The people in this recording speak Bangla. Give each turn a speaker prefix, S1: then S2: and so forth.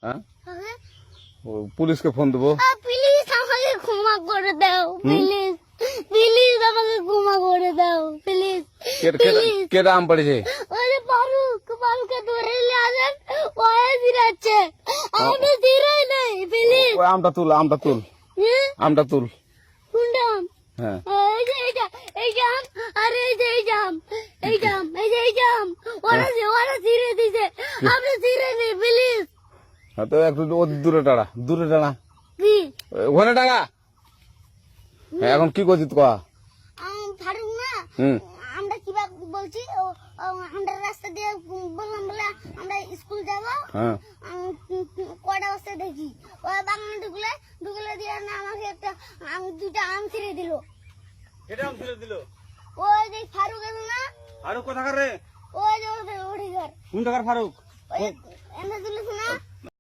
S1: হ্যাঁ পুলিশকে ফোন দেবো।
S2: প্লিজ আমাকে ক্ষমা করে দাও, প্লিজ প্লিজ আমাকে ক্ষমা করে দাও, প্লিজ প্লিজ।
S1: কেটা আম পড়েছে?
S2: ওই যে ফারুককে ধরে নিয়ে আসেন, ওয়ে দিরাচ্ছে, আমি দিরাই নাই, প্লিজ।
S1: ওই আমটা তুল আমটা তুল
S2: কোনটা আম?
S1: হ্যাঁ
S2: এই যে এই আম, আর এই যে এই আম, এই আম, ওরা ছিঁড়ে দিছে, আপনি ছিঁড়ে নেই, প্লিজ।
S1: তো একটু দূরে টাড়া
S2: কি
S1: ওখানে টাকা। এখন কি করছিস কয়া?
S2: ফারুক না, আমরা কিবা বলছি, আমরা রাস্তা দিয়ে বললাম বলে আমরা স্কুল যাবো,
S1: হ্যাঁ
S2: কয়টা বস্তা দেখি ওই বাগানে ঢুকলে দিয়ে না আমাকে দুটা আম ছিঁড়ে দিল।
S1: কেটা আম ছেড়ে দিল?
S2: ওই যে ফারুক আছে না,
S1: ফারুক কোথাকার রে?
S2: ওই যে ওঠে ঘর,
S1: কোন টাকার ফারুক?
S2: ওই এনে তুলেছে না।